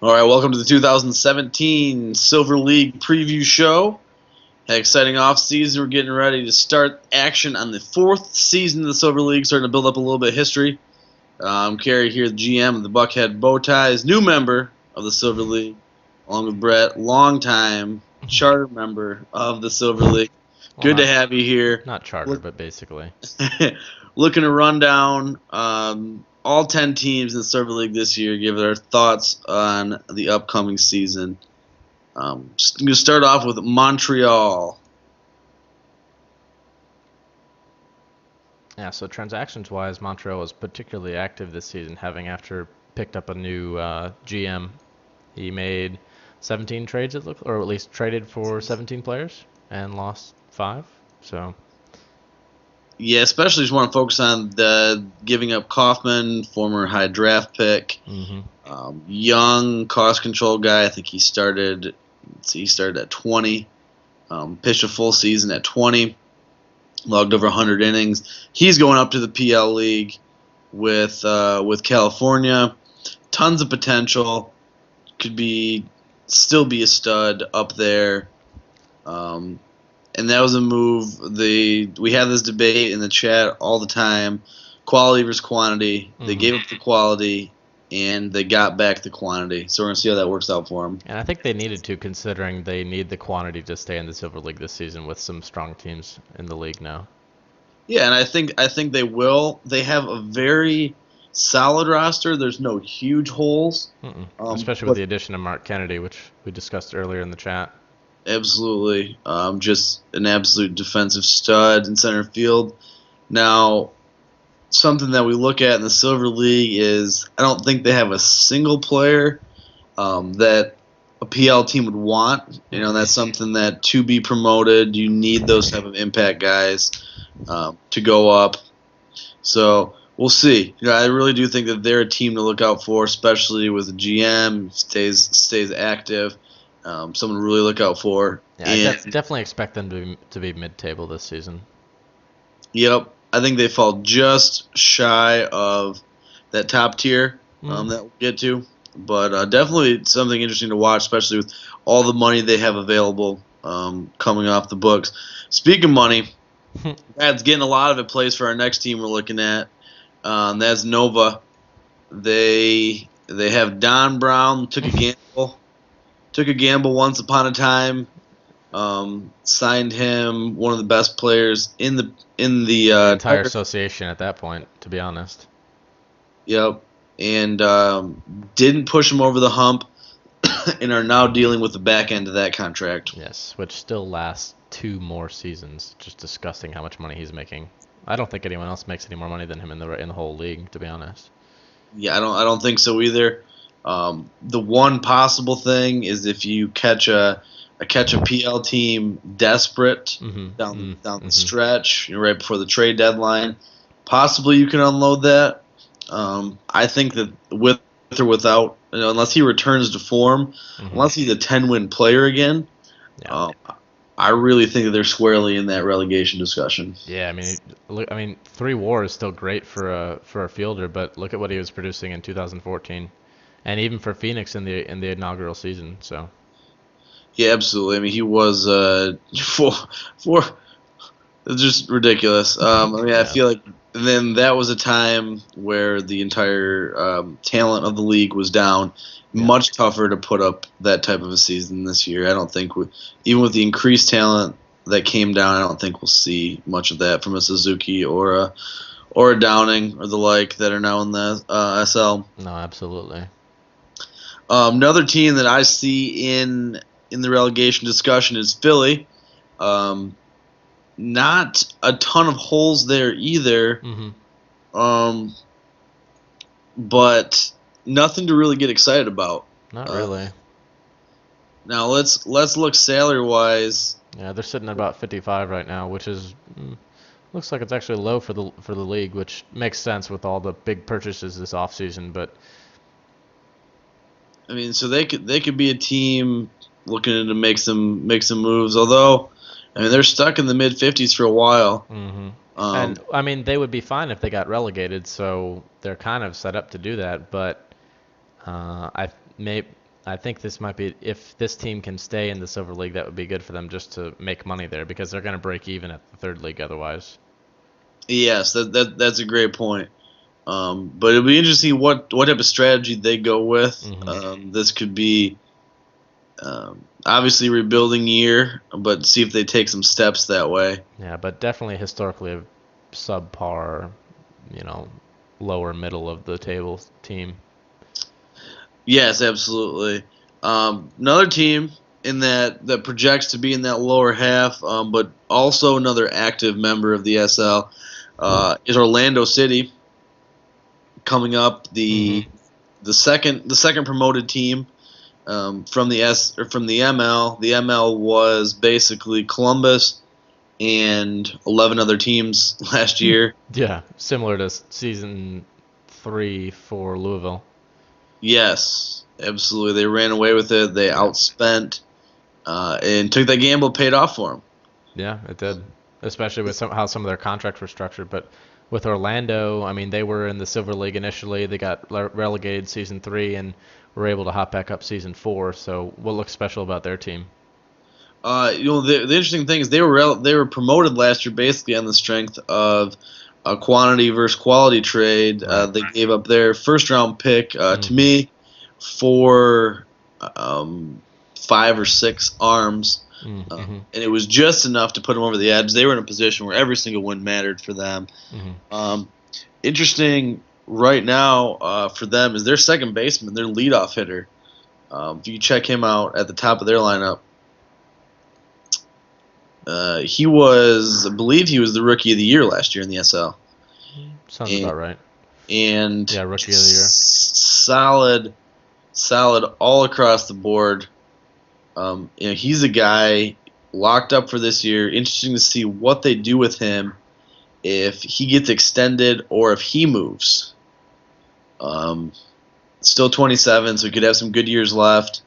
All right, welcome to the 2017 Silver League preview show. Exciting off season. We're getting ready to start action on the fourth season of the Silver League, starting to build up a little bit of history. I'm Kerry here, the GM of the Buckhead Bowties, new member of the Silver League, along with Brett, longtime charter member of the Silver League. Good to have you here. Not charter, but basically. Looking to run down all 10 teams in the Silver League this year, give our thoughts on the upcoming season. I'm going to start off with Montreal. Yeah, so transactions-wise, Montreal was particularly active this season, having after picked up a new GM. He made 17 trades, or at least traded for 17 players and lost 5. So Yeah, especially just want to focus on the giving up Kaufman, former high draft pick, young cost control guy. I think he started at 20, pitched a full season at 20, logged over 100 innings. He's going up to the PL League with California. Tons of potential. Could still be a stud up there. And that was a move. We have this debate in the chat all the time: quality versus quantity. They gave up the quality, and they got back the quantity. So we're gonna see how that works out for them. And I think they needed to, considering they need the quantity to stay in the Silver League this season with some strong teams in the league now. Yeah, and I think they will. They have a very solid roster. There's no huge holes, especially with the addition of Mark Kennedy, which we discussed earlier in the chat. Absolutely. Just an absolute defensive stud in center field. Now, something that we look at in the Silver League is I don't think they have a single player that a PL team would want. That's something that to be promoted, you need those type of impact guys to go up. So we'll see. I really do think that they're a team to look out for, especially with the GM stays active. Someone to really look out for. Yeah, I definitely expect them to be mid-table this season. Yep, I think they fall just shy of that top tier that we'll get to. But definitely something interesting to watch, especially with all the money they have available coming off the books. Speaking of money, that's getting a lot of it plays for our next team we're looking at. That's Nova. They have Don Brown, took a gamble once upon a time. Signed him, one of the best players in the entire association at that point, to be honest. Yep, and didn't push him over the hump, and are now dealing with the back end of that contract. Yes, which still lasts 2 more seasons. Just disgusting how much money he's making. I don't think anyone else makes any more money than him in the whole league, to be honest. Yeah, I don't think so either. The one possible thing is if you catch a PL team desperate down the stretch, right before the trade deadline, possibly you can unload that. I think that with or without, unless he returns to form, unless he's a 10-win player again, I really think that they're squarely in that relegation discussion. Yeah, I mean, 3 WAR is still great for a fielder, but look at what he was producing in 2014. And even for Phoenix in the inaugural season, so. Yeah, absolutely. I mean, he was it's just ridiculous. I feel like then that was a time where the entire talent of the league was down. Yeah. Much tougher to put up that type of a season this year. I don't think, even with the increased talent that came down, I don't think we'll see much of that from a Suzuki or a Downing or the like that are now in the SL. No, absolutely. Another team that I see in the relegation discussion is Philly. Not a ton of holes there either, but nothing to really get excited about. Not really. Now let's look salary wise. Yeah, they're sitting at about 55 right now, which is looks like it's actually low for the league, which makes sense with all the big purchases this offseason, but. I mean, so they could be a team looking to make some moves. Although, I mean, they're stuck in the mid 50s for a while. And I mean, they would be fine if they got relegated. So they're kind of set up to do that. But I think this might be, if this team can stay in the Silver League, that would be good for them just to make money there because they're going to break even at the third league otherwise. Yes, that's a great point. But it'll be interesting to see what type of strategy they go with. Mm-hmm. This could be obviously rebuilding year, but see if they take some steps that way. Yeah, but definitely historically a subpar, lower middle of the table team. Yes, absolutely. Another team in that projects to be in that lower half, but also another active member of the SL is Orlando City. Coming up, the second promoted team from the ML. The ML was basically Columbus and 11 other teams last year. Yeah, similar to season 3 for Louisville. Yes, absolutely. They ran away with it. They outspent and took that gamble. Paid off for them. Yeah, it did, especially with how some of their contracts were structured. But with Orlando, I mean, they were in the Silver League initially. They got relegated season 3 and were able to hop back up season 4. So what looks special about their team? The interesting thing is they were promoted last year basically on the strength of a quantity versus quality trade. They gave up their first round pick to me for 5 or 6 arms, and it was just enough to put them over the edge. They were in a position where every single win mattered for them. Interesting right now for them is their second baseman, their leadoff hitter. If you check him out at the top of their lineup. I believe he was the rookie of the year last year in the SL. Sounds about right. And yeah, rookie of the year. Solid all across the board. He's a guy locked up for this year. Interesting to see what they do with him if he gets extended or if he moves. Still 27, so he could have some good years left.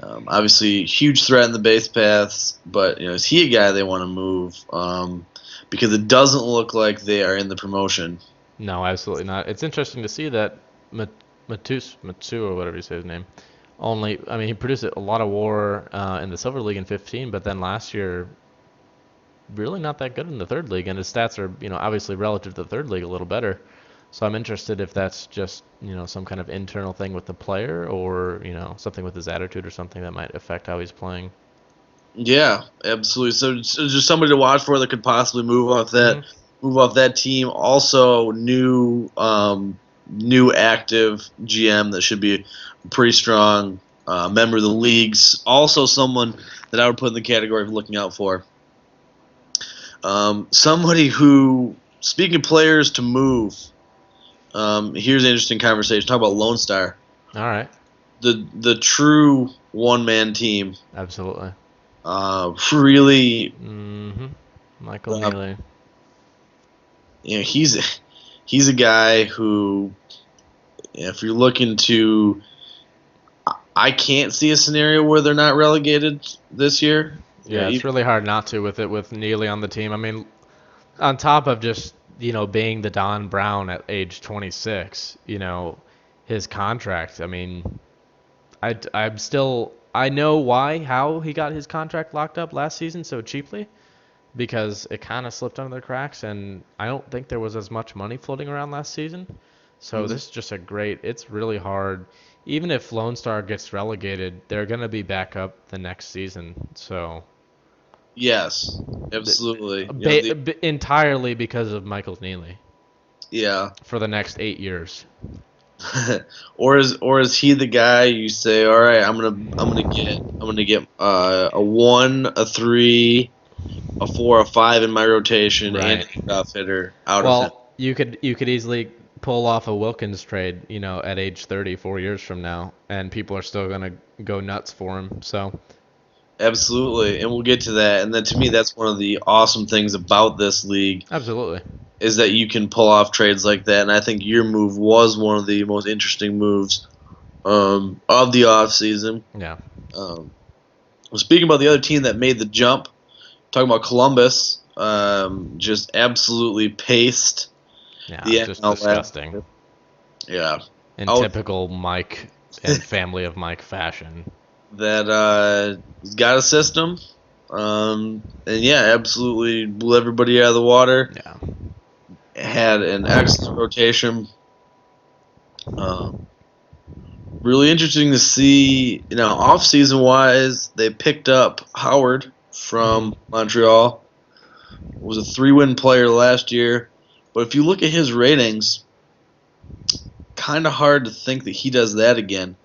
Obviously, huge threat in the base paths, but is he a guy they want to move? Because it doesn't look like they are in the promotion. No, absolutely not. It's interesting to see that Matsu or whatever you say his name. He produced a lot of WAR in the Silver League in 15, but then last year, really not that good in the third league, and his stats are obviously relative to the third league a little better. So I'm interested if that's just some kind of internal thing with the player, or something with his attitude or something that might affect how he's playing. Yeah, absolutely. So just somebody to watch for that could possibly move off that team. Also, new active GM that should be a pretty strong member of the leagues. Also, someone that I would put in the category of looking out for. Somebody who, speaking of players to move. Here's an interesting conversation. Talk about Lone Star. All right. The true one-man team. Absolutely. Really. Michael Neely. He's a guy who, if you're looking to, I can't see a scenario where they're not relegated this year. Yeah, it's really hard not to with Neely on the team. I mean, on top of just being the Don Brown at age 26, his contract. I mean, I know how he got his contract locked up last season so cheaply, because it kind of slipped under the cracks, and I don't think there was as much money floating around last season. So this is just it's really hard. Even if Lone Star gets relegated, they're going to be back up the next season. So. Yes, absolutely. Entirely because of Michael Neely. Yeah. For the next 8 years. or is he the guy you say, all right, I'm gonna get a 1, a 3, a 4, a 5 in my rotation, and a off hitter out of it. Well, you could easily pull off a Wilkins trade, at age 30, 4 years from now, and people are still gonna go nuts for him. So. Absolutely, and we'll get to that. And then to me, that's one of the awesome things about this league. Absolutely. Is that you can pull off trades like that, and I think your move was one of the most interesting moves of the offseason. Yeah. Speaking about the other team that made the jump, talking about Columbus, just absolutely paced. Yeah, just disgusting. Yeah. In typical Mike and family of Mike fashion. That he's got a system, and yeah, absolutely blew everybody out of the water. Yeah. Had an excellent rotation. Really interesting to see. Off season wise, they picked up Howard from Montreal. Was a 3-win player last year, but if you look at his ratings, kind of hard to think that he does that again.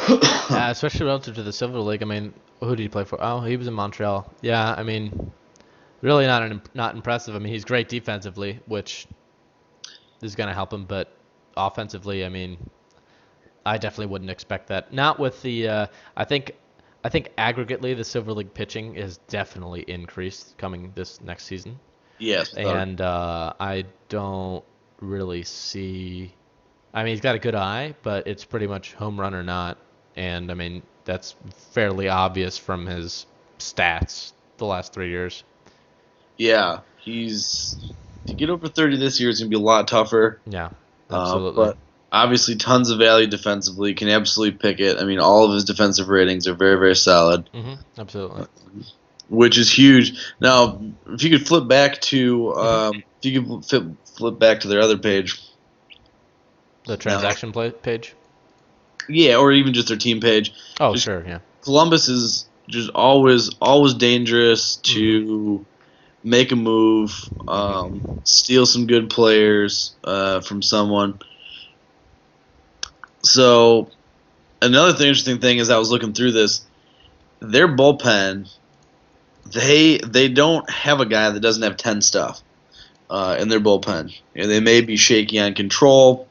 Yeah, especially relative to the Silver League. I mean, who did he play for? Oh, he was in Montreal. Yeah, I mean, really not impressive. I mean, he's great defensively, which is going to help him, but offensively, I mean, I definitely wouldn't expect that. Not with the I think aggregately the Silver League pitching is definitely increased coming this next season. Yes, And I don't really see. I mean, he's got a good eye, but it's pretty much home run or not. And I mean, that's fairly obvious from his stats the last 3 years. yeah, to get over 30 this year is gonna be a lot tougher. Yeah, absolutely. But obviously, tons of value defensively. Can absolutely pick it. I mean, all of his defensive ratings are very, very solid, Absolutely. which is huge. Now, if you could flip back to, if you could flip back to their other page. The transaction page? Yeah, or even just their team page. Oh, sure, yeah. Columbus is just always dangerous to make a move, steal some good players from someone. So another interesting thing is I was looking through this, their bullpen, they don't have a guy that doesn't have 10 stuff in their bullpen. They may be shaky on control.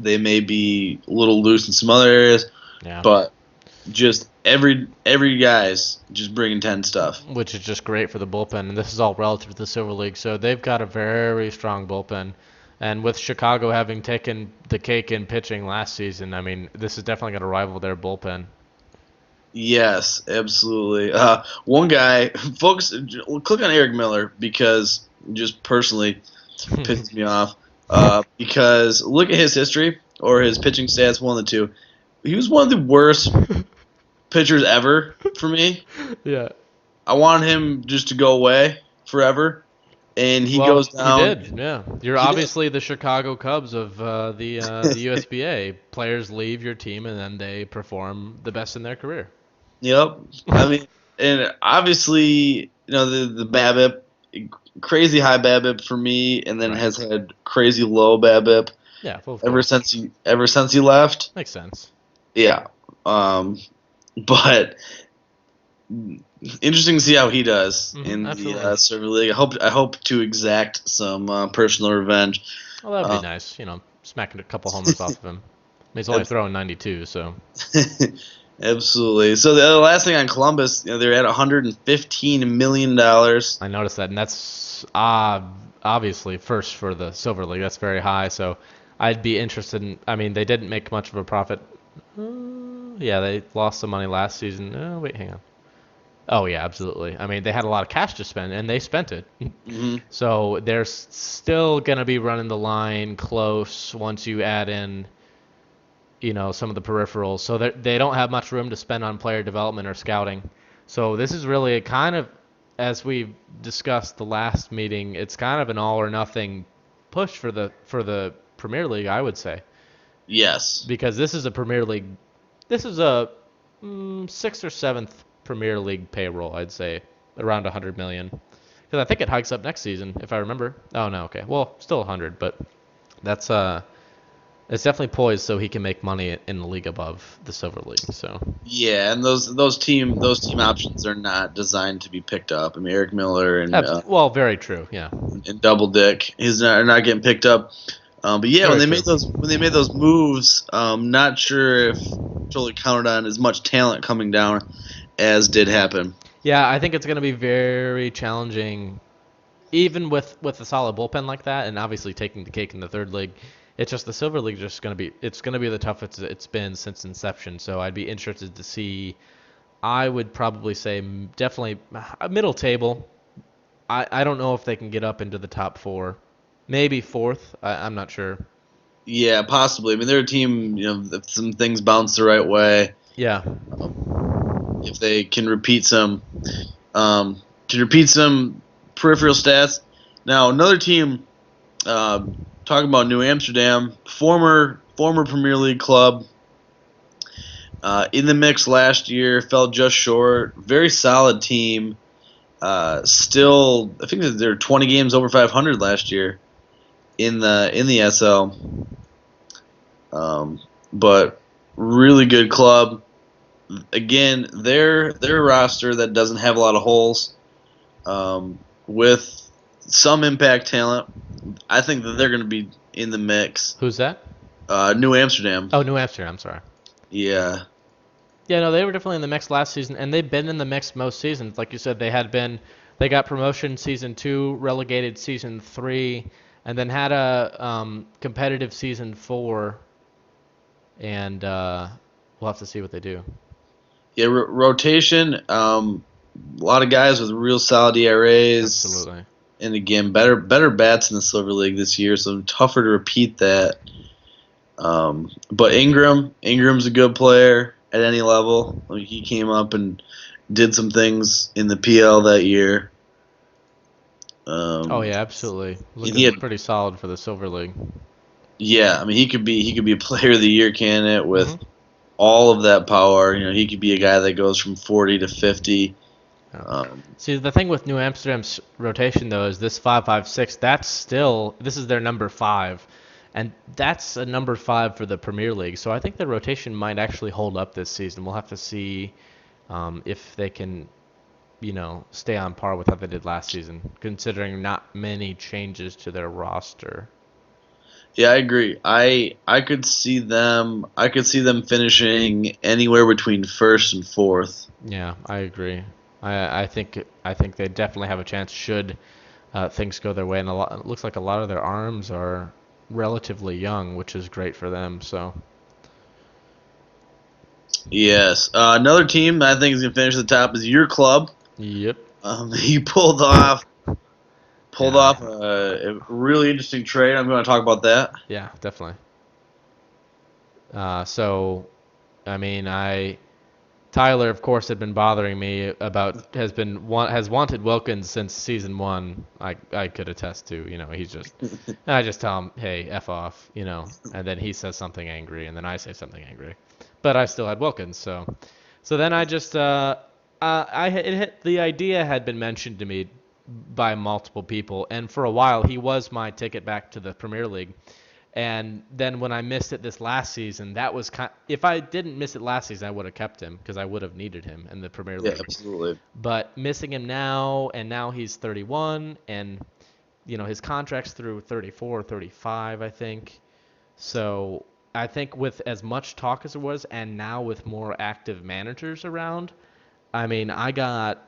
They may be a little loose in some other areas, but just every guy's just bringing 10 stuff. Which is just great for the bullpen, and this is all relative to the Silver League, so they've got a very strong bullpen. And with Chicago having taken the cake in pitching last season, I mean, this is definitely going to rival their bullpen. Yes, absolutely. One guy, folks, click on Eric Miller because just personally pisses me off. Because look at his history or his pitching stats, one of the two. He was one of the worst pitchers ever for me. Yeah. I want him just to go away forever. And he goes down. He did, yeah. You're obviously the Chicago Cubs of the USBA. Players leave your team and then they perform the best in their career. Yep. I mean, and obviously, the BABIP, crazy high BABIP for me, and then has had crazy low BABIP. Yeah, ever since he left. Makes sense. Yeah. But interesting to see how he does in the Silver League. I hope to exact some personal revenge. Well, that would be nice. Smacking a couple homers off of him. I mean, he's only throwing 92, so. Absolutely. So the last thing on Columbus, they're at $115 million. I noticed that, and that's obviously first for the Silver League. That's very high, so I'd be interested in. I mean, they didn't make much of a profit. Yeah, they lost some money last season. Oh, wait, hang on. Oh, yeah, absolutely. I mean, they had a lot of cash to spend, and they spent it. So they're still going to be running the line close once you add in, some of the peripherals. So they don't have much room to spend on player development or scouting. So this is really a kind of, as we discussed the last meeting, it's kind of an all or nothing push for the Premier League, I would say. Yes. Because this is a Premier League. This is a 6th or 7th Premier League payroll, I'd say, around $100 million. Because I think it hikes up next season, if I remember. Oh no, okay. Well, still 100, but that's it's definitely poised so he can make money in the league above the Silver League. So. Yeah, and those team options are not designed to be picked up. I mean, Eric Miller and very true. Yeah. And Double Dick, are not getting picked up. But yeah, when they made those moves, not sure if totally counted on as much talent coming down as did happen. Yeah, I think it's going to be very challenging, even with a solid bullpen like that, and obviously taking the cake in the third league. It's just the Silver League is going to be the toughest it's been since inception. So I'd be interested to see. I would probably say definitely a middle table. I don't know if they can get up into the top 4, maybe 4th. I'm not sure. Yeah, possibly. I mean, they're a team. If some things bounce the right way, Yeah. if they can repeat some peripheral stats. Now, another team. Talking about New Amsterdam, former Premier League club. In the mix last year, fell just short. Very solid team. Still, I think that they're 20 games over 500 last year in the SL. But really good club. Again, their roster that doesn't have a lot of holes, with some impact talent. I think that they're going to be in the mix. Who's that? New Amsterdam. Oh, New Amsterdam. Sorry. Yeah. Yeah, no, they were definitely in the mix last season, and they've been in the mix most seasons. Like you said, they got promotion season 2, relegated season 3, and then had a competitive season 4, and we'll have to see what they do. Yeah, rotation. A lot of guys with real solid ERAs. Absolutely. And again, better bats in the Silver League this year, so tougher to repeat that. But Ingram's a good player at any level. I mean, he came up and did some things in the PL that year. Oh yeah, absolutely. Looking pretty solid for the Silver League. Yeah, I mean he could be a Player of the Year candidate with all of that power. He could be a guy that goes from 40 to 50. See, the thing with New Amsterdam's rotation though is this 5-5-6. This is their number 5. And that's a number 5 for the Premier League. So I think the rotation might actually hold up this season. We'll have to see if they can, stay on par with how they did last season, considering not many changes to their roster. Yeah, I agree. I could see them finishing anywhere between first and fourth. Yeah, I agree. I think they definitely have a chance should things go their way, and it looks like a lot of their arms are relatively young, which is great for them. So yes, another team that I think is going to finish at the top is your club. Yep. He pulled off a really interesting trade. I'm going to talk about that. Yeah, definitely. So, I mean, Tyler, of course, had been bothering me has wanted Wilkins since season 1. I could attest to. He's just I just tell him, hey, F off, and then he says something angry, and then I say something angry, but I still had Wilkins. So then I just the idea had been mentioned to me by multiple people, and for a while he was my ticket back to the Premier League. And then when I missed it this last season, that was if I didn't miss it last season, I would have kept him because I would have needed him in the Premier League. Yeah, absolutely. But missing him now, and now he's 31, and his contract's through 34, 35, I think. So I think with as much talk as there was, and now with more active managers around, I mean, I got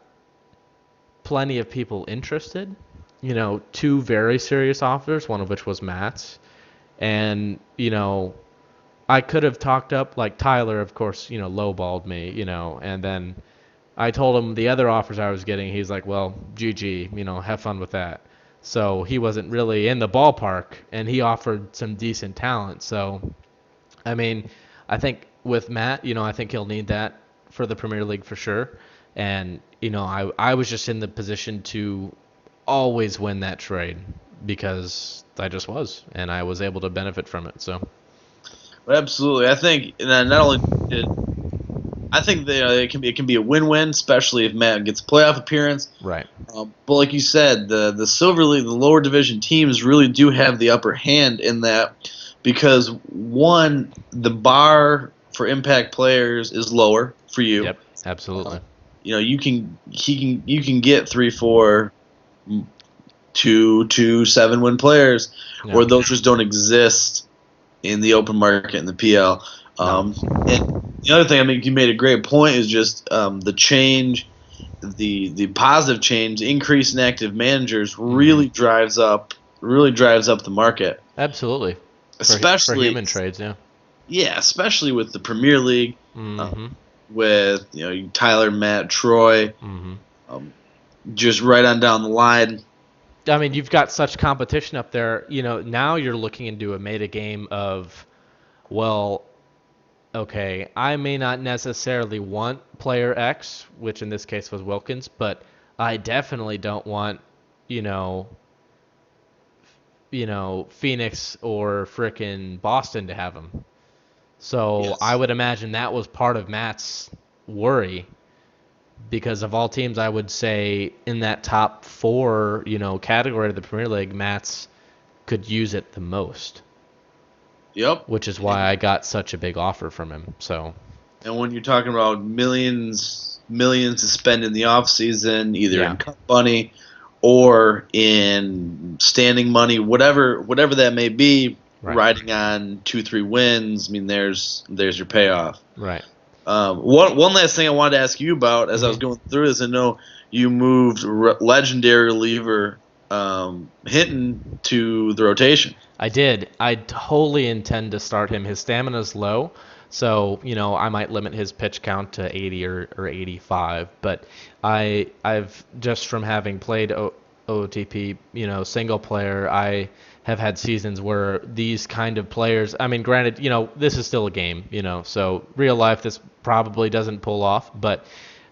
plenty of people interested. 2 very serious offers, one of which was Matt's. And, I could have talked up, like Tyler, of course, lowballed me, and then I told him the other offers I was getting. He's like, well, GG, have fun with that. So he wasn't really in the ballpark, and he offered some decent talent. So, I mean, I think with Matt, I think he'll need that for the Premier League for sure. And, I was just in the position to always win that trade because I just was, and I was able to benefit from it. So, absolutely, I think not only I think that it can be a win-win, especially if Matt gets a playoff appearance. Right. But like you said, the Silver League, the lower division teams really do have the upper hand in that because one, the bar for impact players is lower for you. Yep, absolutely. You can get 3, 4. 2 7-win players, where those just don't exist in the open market in the PL. And the other thing, I mean, you made a great point, is just the change, the positive change, increase in active managers really drives up the market. Absolutely, especially for human trades, yeah. Yeah, especially with the Premier League, with Tyler, Matt, Troy, just right on down the line. I mean, you've got such competition up there. Now you're looking into a meta game of, well, okay, I may not necessarily want player X, which in this case was Wilkins, but I definitely don't want, you know, Phoenix or frickin' Boston to have him. So Yes. I would imagine that was part of Matt's worry, because of all teams, I would say in that top 4, category of the Premier League, Matt's could use it the most. Yep. Which is why I got such a big offer from him. So. And when you're talking about millions to spend in the off season, either in cup money or in standing money, whatever that may be, riding on 2-3 wins, I mean, there's your payoff. Right. One last thing I wanted to ask you about as I was going through this, I know you moved legendary reliever Hinton to the rotation. I did. I totally intend to start him. His stamina's low, so I might limit his pitch count to 80 or 85. But I've just from having played OOTP, single player, I have had seasons where these kind of players. I mean, granted, this is still a game, so real life this probably doesn't pull off, but.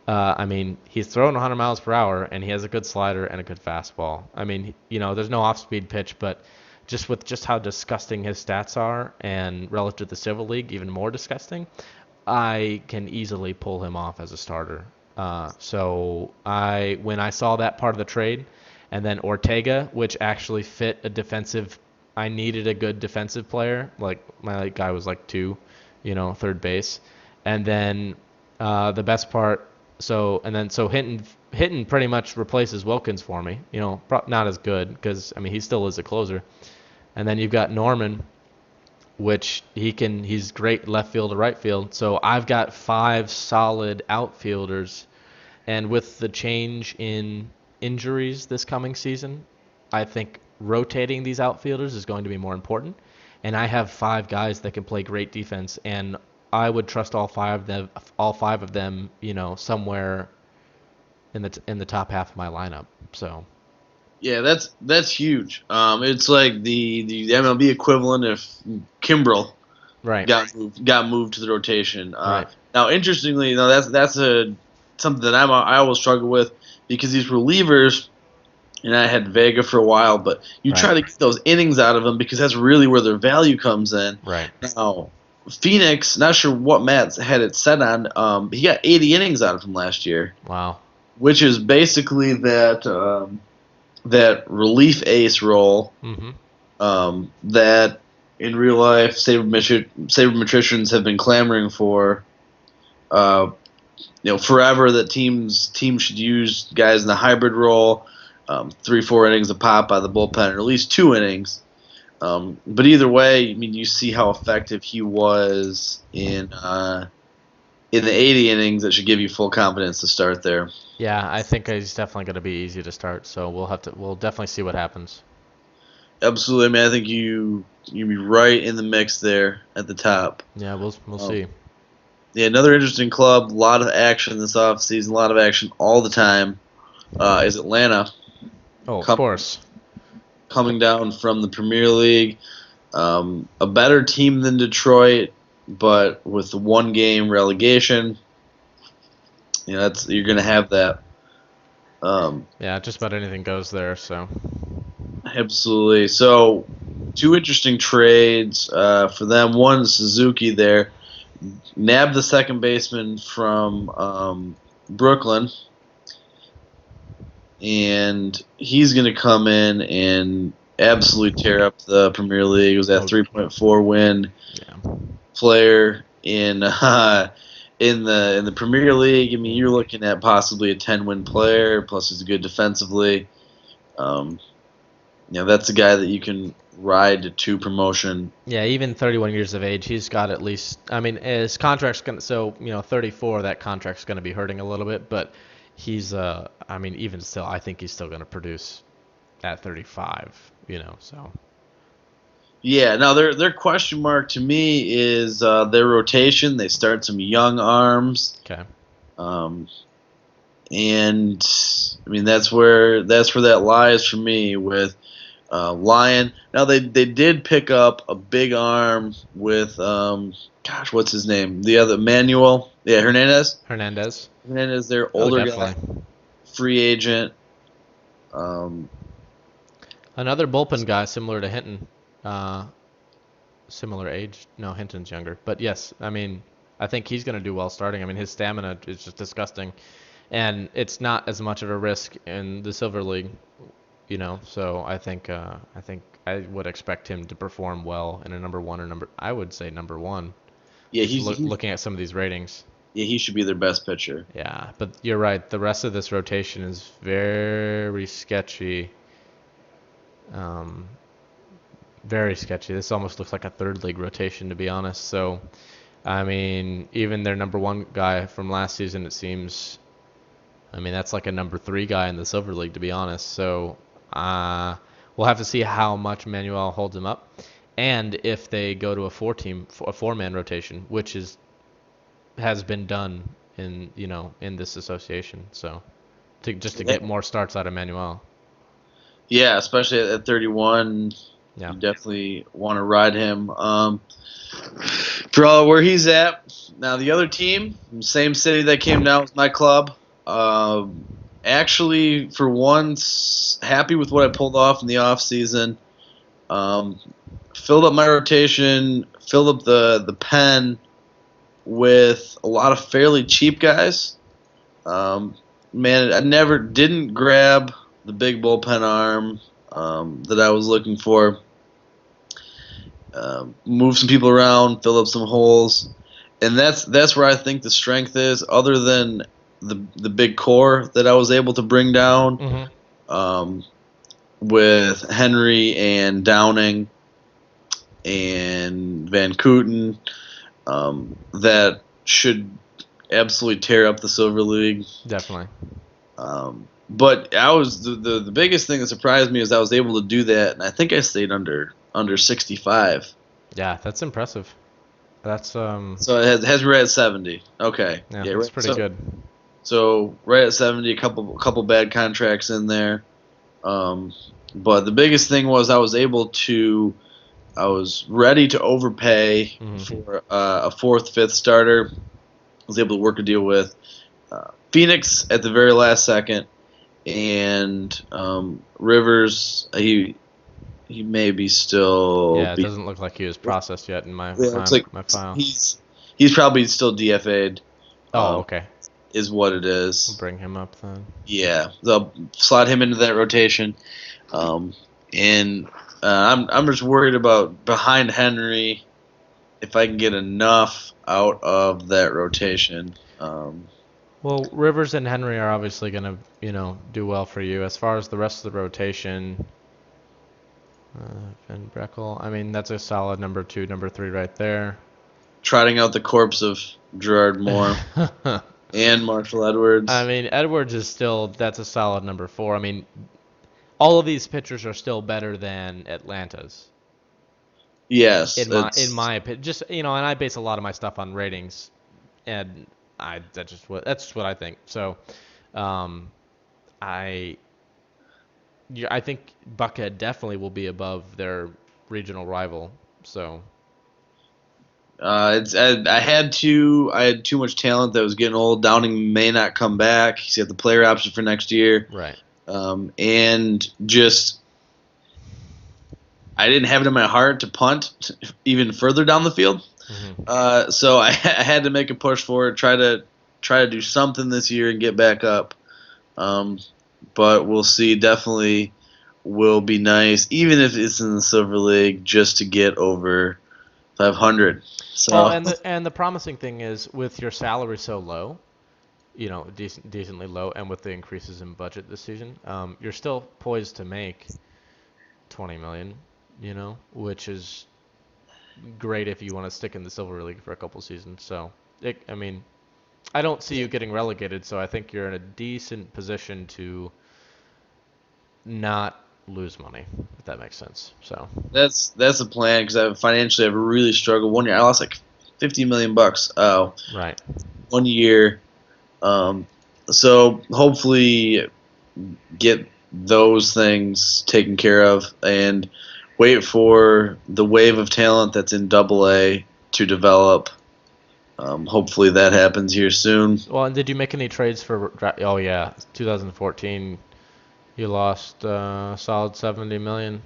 I mean, he's throwing 100 miles per hour, and he has a good slider and a good fastball. I mean, there's no off-speed pitch, but just how disgusting his stats are, and relative to the Civil League, even more disgusting, I can easily pull him off as a starter. So when I saw that part of the trade, and then Ortega, which actually fit a defensive, I needed a good defensive player. Like my guy was like 2, third base, and then the best part. So Hinton pretty much replaces Wilkins for me. Not as good because he still is a closer. And then you've got Norman, which he's great left field to right field. So I've got 5 solid outfielders, and with the change in injuries this coming season, I think rotating these outfielders is going to be more important. And I have 5 guys that can play great defense, and I would trust all 5 of them, somewhere in the top half of my lineup. So. Yeah, that's huge. It's like the MLB equivalent if Kimbrel got moved to the rotation. Right. Now, interestingly, that's something that I always struggle with, because these relievers, and I had Vega for a while, but you try to get those innings out of them because that's really where their value comes in. Right. Now, Phoenix, not sure what Matt had it set on. He got 80 innings out of him last year. Wow. Which is basically that relief ace role that in real life sabermetricians have been clamoring for. Forever, that teams should use guys in the hybrid role, 3-4 innings a pop by the bullpen, or at least 2 innings. But either way, I mean, you see how effective he was in the 80 innings. That should give you full confidence to start there. Yeah, I think he's definitely going to be easy to start. So we'll definitely see what happens. Absolutely, I mean, I think you be right in the mix there at the top. Yeah, we'll see. Yeah, another interesting club. A lot of action this offseason. A lot of action all the time. Is Atlanta? Oh, of course. Coming down from the Premier League, a better team than Detroit, but with the 1-game relegation, you're going to have that. Yeah, just about anything goes there. So absolutely. So 2 interesting trades for them. One, Suzuki there nabbed the second baseman from Brooklyn. And he's going to come in and absolutely tear up the Premier League. It was that 3.4 win player in the Premier League. I mean, you're looking at possibly a 10-win player. Plus, he's good defensively. That's a guy that you can ride to promotion. Yeah, even 31 years of age, he's got at least. I mean, his contract's going to. So 34, that contract's going to be hurting a little bit, but. He's, even still, I think he's still going to produce at 35, so. Yeah, now their question mark to me is their rotation. They start some young arms. Okay. And I mean that's where that lies for me with Lyon. Now they did pick up a big arm with gosh, what's his name? The other Manuel, yeah, Hernandez. Hernandez, their older guy, free agent. Another bullpen guy similar to Hinton, similar age. No, Hinton's younger, but yes, I mean, I think he's going to do well starting. I mean, his stamina is just disgusting, and it's not as much of a risk in the Silver League, So I think I would expect him to perform well in a number one or I would say number one. Yeah, he's looking at some of these ratings. Yeah, he should be their best pitcher. Yeah, but you're right. The rest of this rotation is very sketchy. Very sketchy. This almost looks like a third league rotation, to be honest. So, I mean, even their number one guy from last season, it seems. I mean, that's like a number 3 guy in the Silver League, to be honest. So, we'll have to see how much Manuel holds him up, and if they go to a 4-man rotation, which has been done in this association. So, to get more starts out of Manuel. Yeah, especially at 31. Yeah. You definitely want to ride him. For all where he's at, now the other team, same city that came down with my club, actually for once happy with what I pulled off in the off season. Filled up my rotation, filled up the pen with a lot of fairly cheap guys. Man, I didn't grab the big bullpen arm that I was looking for. Move some people around, fill up some holes, and that's where I think the strength is. Other than the big core that I was able to bring down, with Henry and Downing and Van Kooten, that should absolutely tear up the Silver League. Definitely. But I was the biggest thing that surprised me is I was able to do that, and I think I stayed under 65. Yeah, that's impressive. That's So it has me right at 70. Okay. Yeah, that's pretty good. So right at 70, a couple bad contracts in there. But the biggest thing was I was ready to overpay for a 4th, 5th starter. I was able to work a deal with Phoenix at the very last second, and Rivers. He may be still. Yeah, it doesn't look like he was processed yet in my file. He's probably still DFA'd. Oh, okay. Is what it is. We'll bring him up then. Yeah, they'll slot him into that rotation, and I'm just worried about behind Henry, if I can get enough out of that rotation. Well, Rivers and Henry are obviously going to do well for you. As far as the rest of the rotation, Finn Breckel, I mean, that's a solid number 2, number 3 right there. Trotting out the corpse of Gerard Moore and Marshall Edwards. I mean, Edwards is that's a solid number 4. I mean, all of these pitchers are still better than Atlanta's. Yes. In my opinion, just and I base a lot of my stuff on ratings, and that's just what I think. So, I think Buckhead definitely will be above their regional rival. So, I had too much talent that was getting old. Downing may not come back. He's got the player option for next year. Right. And just I didn't have it in my heart to punt even further down the field. So I had to make a push for it, try to do something this year and get back up. But we'll see. Definitely will be nice, even if it's in the Silver League, just to get over 500. So. And the promising thing is with your salary so low, decently low, and with the increases in budget this season, you're still poised to make $20 million. Which is great if you want to stick in the Silver League for a couple seasons. So, I don't see you getting relegated, so I think you're in a decent position to not lose money, if that makes sense. So that's the plan, because I've really struggled. 1 year I lost like $50 million. Right. 1 year, So hopefully get those things taken care of and wait for the wave of talent that's in Double A to develop. Hopefully that happens here soon. Well, and did you make any trades for? Oh yeah, 2014. You lost solid 70 million.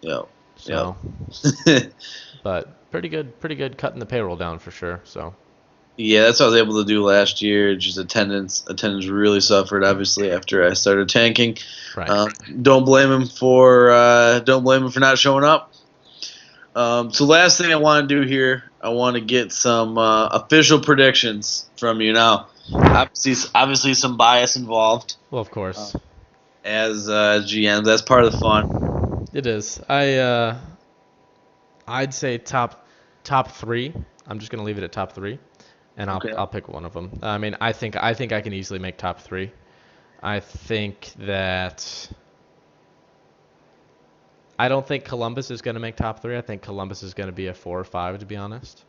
Yeah. So, Yep. but pretty good cutting the payroll down for sure. So. Yeah, that's what I was able to do last year. Just attendance really suffered, obviously, after I started tanking. Right. Don't blame him for not showing up. So last thing I want to do here, I want to get some official predictions from you now. Obviously, some bias involved. Well, of course. As GM, that's part of the fun. It is. I'd say top 3. I'm just gonna leave it at top 3, and I'll pick one of them. I mean, I think I can easily make top 3. I think that. I don't think Columbus is going to make top 3. I think Columbus is going to be a 4 or 5, to be honest.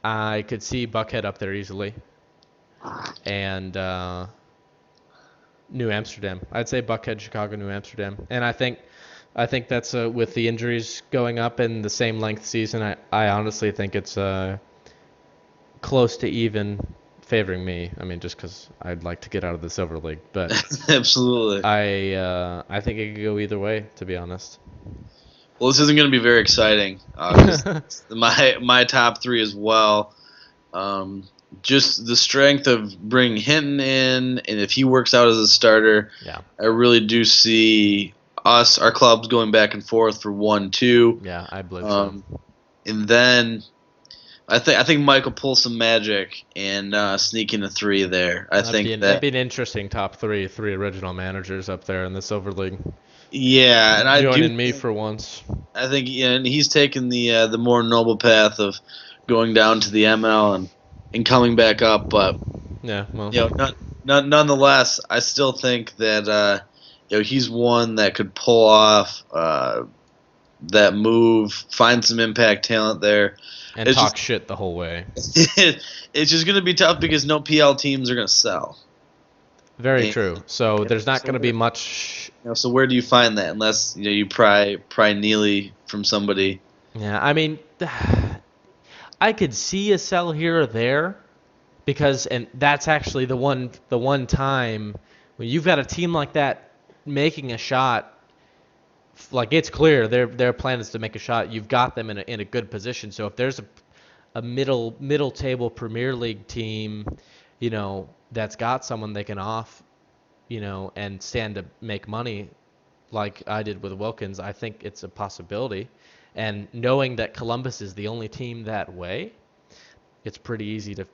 I could see Buckhead up there easily. And New Amsterdam. I'd say Buckhead, Chicago, New Amsterdam. And I think that's with the injuries going up in the same length season, I honestly think it's close to even favoring me. I mean, just because I'd like to get out of the Silver League, but absolutely, I think it could go either way, to be honest. Well, this isn't going to be very exciting. My top 3 as well. Just the strength of bringing Hinton in, and if he works out as a starter, yeah, I really do see our clubs going back and forth for 1-2. Yeah, I believe so. And then I think Mike will pull some magic and sneak in a 3 there. That'd be an interesting top 3 original managers up there in the Silver League. Yeah, and joining me for once. I think, and he's taken the more noble path of going down to the ML and coming back up. But yeah, well, nonetheless, I still think that he's one that could pull off that move, find some impact talent there. And talk shit the whole way. It's just going to be tough because no PL teams are going to sell. Very true. So there's not going to be much. So where do you find that unless you pry Neely from somebody? Yeah, I mean, I could see a sell here or there, and that's actually the one time when you've got a team like that making a shot. Like, it's clear their plan is to make a shot. You've got them in a good position. So if there's a middle table Premier League team, that's got someone they can off, and stand to make money, like I did with Wilkins, I think it's a possibility. And knowing that Columbus is the only team that way, it's pretty easy to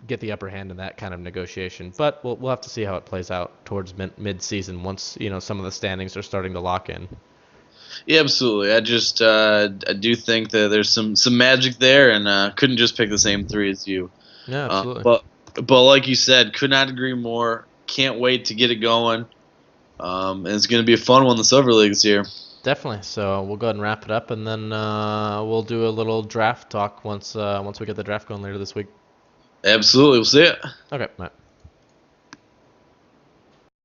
get the upper hand in that kind of negotiation. But we'll have to see how it plays out towards mid-season once some of the standings are starting to lock in. Yeah, absolutely. I do think that there's some magic there, and couldn't just pick the same 3 as you. Yeah, absolutely. But like you said, could not agree more. Can't wait to get it going. And it's going to be a fun one. The Silver League this year. Definitely. So we'll go ahead and wrap it up, and then we'll do a little draft talk once we get the draft going later this week. Absolutely. We'll see it. Okay. Bye.